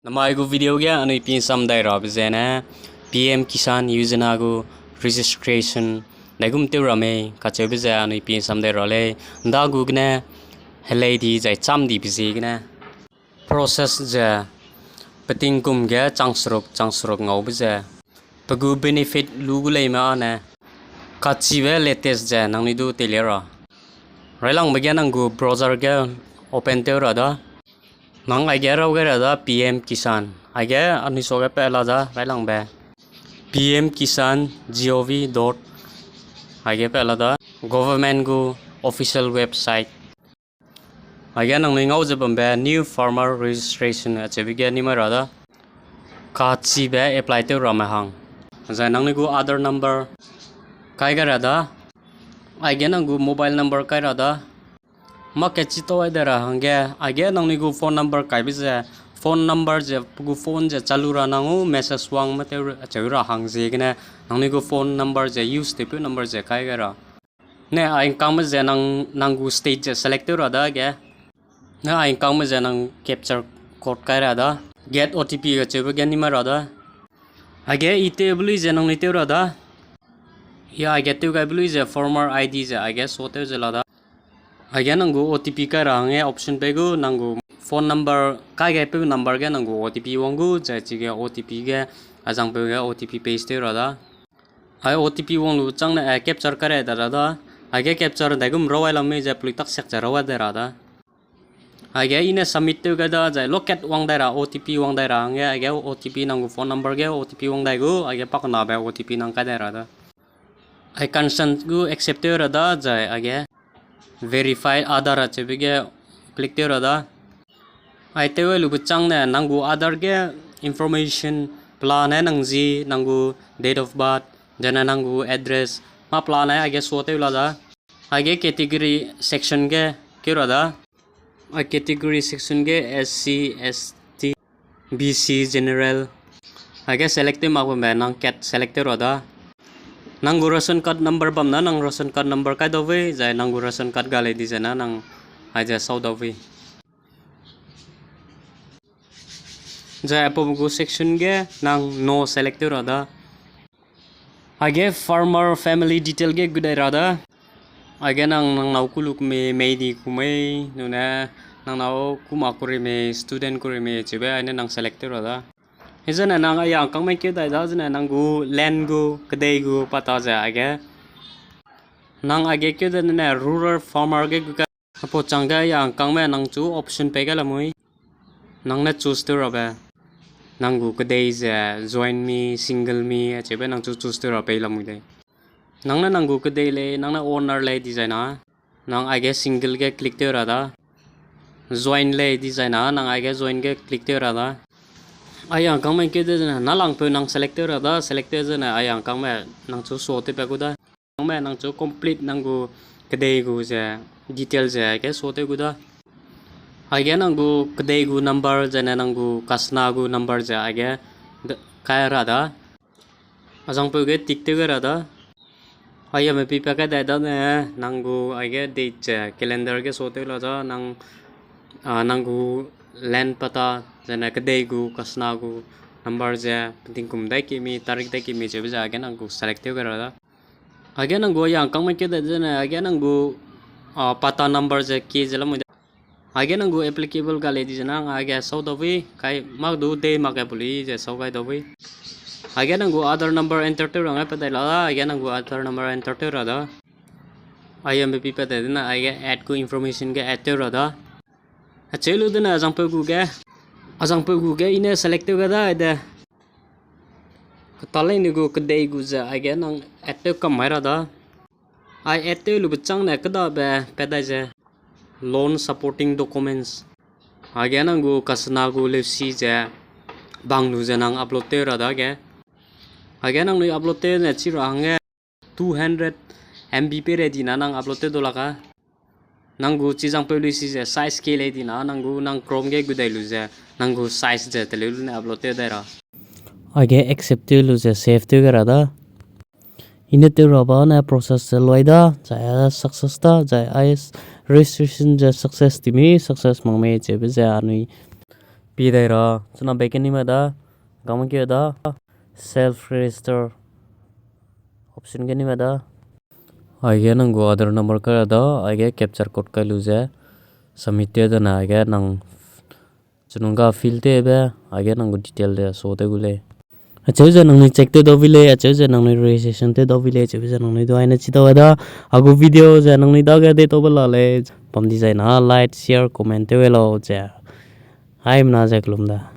Nama ego video gya anu pin sam dai rob zena PM Kisan Yojana go registration dagum te rame kache be za anu pin sam dai role da gugne helai di jai cham di bisi gna process ja pating kum gya changsrok ngau be za pagu benefit lugu lai ma na kachi ve latest ja nang ni du telera railang be gya nang go browser gya open te ra da nang ai gera gera da PM Kisan ai ge ani so ge pela da rai lang be PM Kisan gov dot ai ge pela da government go official website ai ge nang ngau je bam be new farmer registration a che bi ge ni ma ra da ka chi be apply te ra ma hang za nang ni go Aadhaar number kai ga ra da ai ge nang go mobile number kai ra da ma ke chi to ai dara hange age nang ni gu phone number kai bi je phone number je gu phone je chalu ra nangu message wang ma te ra hang je gna nang ni gu phone number je use te pu number je kai ga ra ne ai kam je nang gu state je select ra da ge ne ai kam je nang capture code kai ra da get OTP ga che ba ge ni ma ra da age ite blu je nang ni te ra da ya age te ga blu je former ID je age so te je la da again nangu OTP ka range option pegu nangu phone number ka ge pe number ge nangu OTP wongu ja chi ge OTP ge ajang pe ge OTP paste ra da ai OTP wong lu chang na capture kare da da age capture da gum rawai lam me ja pli tak sek ja rawa da ra da age ine submit te ga da ja locate wang da ra OTP wang da ra nge age OTP nangu phone number ge OTP wang da gu age pak na ba OTP nang ka da ra da ai consent gu accept te ra da ja age verify Aadhaar a che ge click te ra da ai te we lu chang na nangu Aadhaar ge information plan na nang ji nangu date of birth jana nangu address ma plan na age so te la da age category section ge ke ra da ai category section ge SC ST BC general age select te ma ko me nang cat select te ra da nangu ration card number bam na nang ration card number kai do we jai nangu ration card ga le di jana nang ai ja sau do we jai apogu section ge nang no select ra da age farmer family detail ge gudai ra da age nang nau kuluk me di kumai nu na nang nau kuma kuri me student kuri me chebe ai nang select ra da izana nang ayang kang mai ke dai da jana nang gu land gu kadai gu pata ja age nang age ke da na rural farmer ge gu ka apo changa yang kang mai nang chu option pe ga la mui nang na choose to ra ba nang gu kadai ja join me single me che ba nang chu choose to ra pe la mui dai nang na nang gu kadai le nang na owner le design nang age single ge click te ra da join le design nang age join ge click te ra da ayang kang mai ke de na lang pe nang selector ra da selector je na ayang kang mai nang chu so te pe gu da kang mai nang chu complete nang gu kadai gu je detail je ke so te gu da age nang gu kadai gu number je na nang gu kasna gu number je age kai ra da ajang pe ge tik te ra da ayam me pi pe ka da da na nang gu age date je calendar ge so te la da nang gu land pata jana kadai gu kasna gu number ja ting kum dai ki mi tarik dai ki mi che ja again nang gu select te ga da again nang gu yang kang mai ke da jana again nang gu pata number ja ki jala mu again nang gu applicable ga le di jana aga so do we kai mak du de mak ga puli je so ga do we again nang gu Aadhaar number enter te rang pa dai la again nang gu Aadhaar number enter te ra da IMP pa da na aga add ku information ga add te ra da chelu dena ajang pe gu ge ine select ga da ida talai ni gu kadai gu ja age nang atte kam mai ra da ai atte lu chang na ka da be pe da je loan supporting documents age nang gu kasna gu le si ja bang lu ja nang upload te ra da ge age nang lu upload te na chi ra nge 200 MB pe ready na nang upload te do la ka nangu chijang pe lu si je size ke le di na nangu nang chrome ge gu dai lu ja nangu size je te lu ne upload te da ra age accept te lu je save te ga da ine te ra ba na process se loi da ja success da ja is registration ja success ti mi success mang me che be ja ani pi dai ro chuna back ni ma da gam ke da self register option ke ni ma da aige nang go Aadhaar number ka da aige capture code ka luze submit da na aige nang chununga fill te be aige nang go detail de so te gule acha je nang ni check te do vile acha je nang ni registration te do vile acha je nang ni do aina chi do da agu video je nang ni da ga de to bala le pam di jai na like share comment te velo je ai mna je klum da